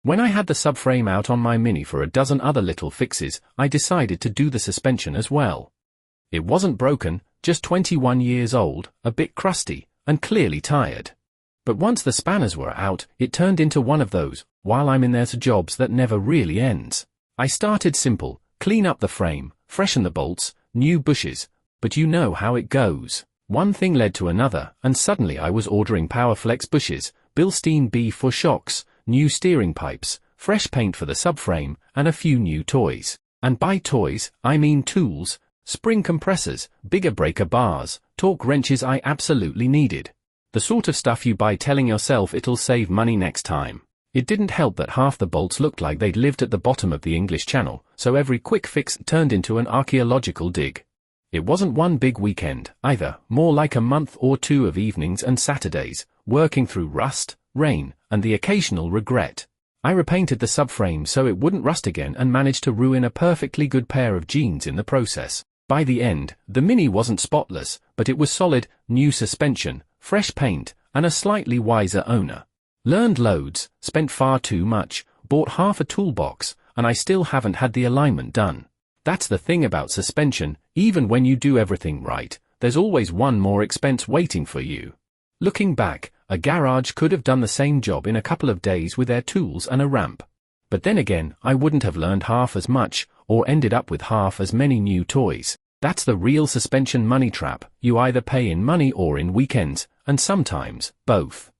When I had the subframe out on my Mini for a dozen other little fixes, I decided to do the suspension as well. It wasn't broken, just 21 years old, a bit crusty, and clearly tired. But once the spanners were out, it turned into one of those, while I'm in there jobs that never really ends. I started simple, clean up the frame, freshen the bolts, new bushes, but you know how it goes. One thing led to another, and suddenly I was ordering Powerflex bushes, Bilstein B for shocks, new steering pipes, fresh paint for the subframe, and a few new toys. And by toys, I mean tools, spring compressors, bigger breaker bars, torque wrenches I absolutely needed. The sort of stuff you buy telling yourself it'll save money next time. It didn't help that half the bolts looked like they'd lived at the bottom of the English Channel, so every quick fix turned into an archaeological dig. It wasn't one big weekend, either, more like a month or two of evenings and Saturdays, working through rust, rain, and the occasional regret. I repainted the subframe so it wouldn't rust again and managed to ruin a perfectly good pair of jeans in the process. By the end, the Mini wasn't spotless, but it was solid, new suspension, fresh paint, and a slightly wiser owner. Learned loads, spent far too much, bought half a toolbox, and I still haven't had the alignment done. That's the thing about suspension, even when you do everything right, there's always one more expense waiting for you. Looking back, a garage could have done the same job in a couple of days with their tools and a ramp. But then again, I wouldn't have learned half as much, or ended up with half as many new toys. That's the real suspension money trap, you either pay in money or in weekends, and sometimes, both.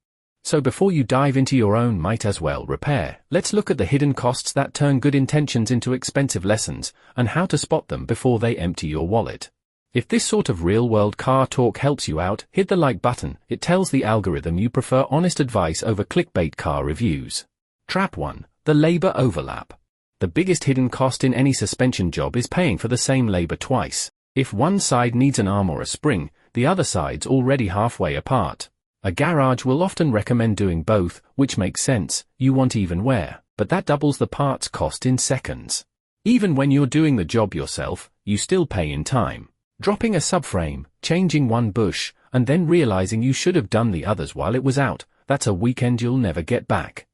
So before you dive into your own might as well repair, let's look at the hidden costs that turn good intentions into expensive lessons, and how to spot them before they empty your wallet. If this sort of real-world car talk helps you out, hit the like button. It tells the algorithm you prefer honest advice over clickbait car reviews. Trap 1. The labor overlap. The biggest hidden cost in any suspension job is paying for the same labor twice. If one side needs an arm or a spring, the other side's already halfway apart. A garage will often recommend doing both, which makes sense, you want even wear, but that doubles the parts cost in seconds. Even when you're doing the job yourself, you still pay in time. Dropping a subframe, changing one bush, and then realizing you should have done the others while it was out, that's a weekend you'll never get back.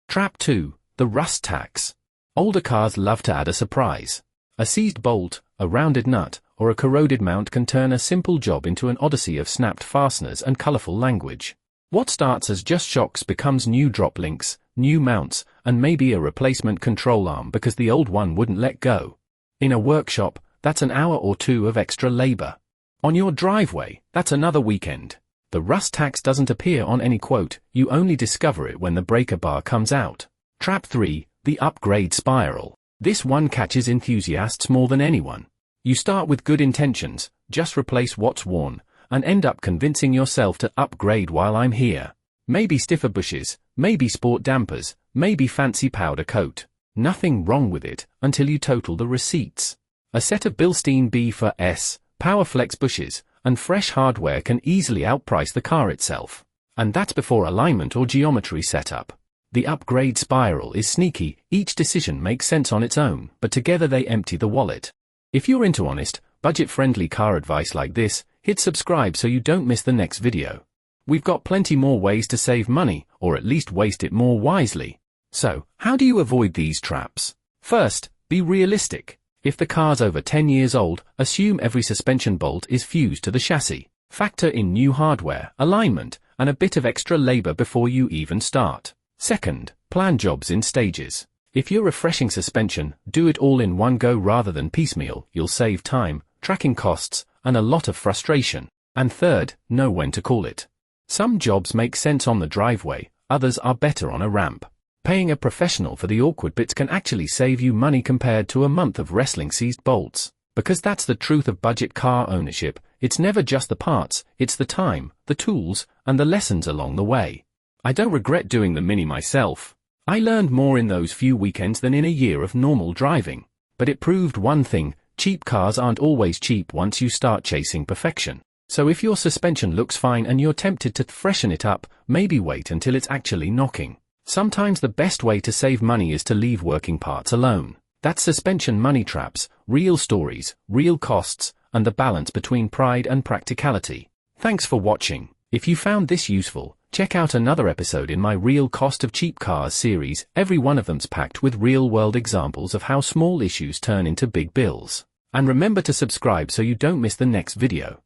Trap 2. The rust tax. Older cars love to add a surprise. A seized bolt, a rounded nut, or a corroded mount can turn a simple job into an odyssey of snapped fasteners and colorful language. What starts as just shocks becomes new drop links, new mounts, and maybe a replacement control arm because the old one wouldn't let go. In a workshop, that's an hour or two of extra labor. On your driveway, that's another weekend. The rust tax doesn't appear on any quote, you only discover it when the breaker bar comes out. Trap 3. The upgrade spiral. This one catches enthusiasts more than anyone. You start with good intentions, just replace what's worn, and end up convincing yourself to upgrade while I'm here. Maybe stiffer bushes, maybe sport dampers, maybe fancy powder coat. Nothing wrong with it, until you total the receipts. A set of Bilstein B for S, Powerflex bushes, and fresh hardware can easily outprice the car itself. And that's before alignment or geometry setup. The upgrade spiral is sneaky, each decision makes sense on its own, but together they empty the wallet. If you're into honest, budget-friendly car advice like this, hit subscribe so you don't miss the next video. We've got plenty more ways to save money, or at least waste it more wisely. So, how do you avoid these traps? First, be realistic. If the car's over 10 years old, assume every suspension bolt is fused to the chassis. Factor in new hardware, alignment, and a bit of extra labor before you even start. Second, plan jobs in stages. If you're refreshing suspension, do it all in one go rather than piecemeal. You'll save time, tracking costs, and a lot of frustration. And third, know when to call it. Some jobs make sense on the driveway, others are better on a ramp. Paying a professional for the awkward bits can actually save you money compared to a month of wrestling seized bolts. Because that's the truth of budget car ownership, it's never just the parts, it's the time, the tools, and the lessons along the way. I don't regret doing the Mini myself. I learned more in those few weekends than in a year of normal driving. But it proved one thing, cheap cars aren't always cheap once you start chasing perfection. So if your suspension looks fine and you're tempted to freshen it up, maybe wait until it's actually knocking. Sometimes the best way to save money is to leave working parts alone. That's suspension money traps, real stories, real costs, and the balance between pride and practicality. Thanks for watching. If you found this useful, check out another episode in my Real Cost of Cheap Cars series. Every one of them's packed with real-world examples of how small issues turn into big bills. And remember to subscribe so you don't miss the next video.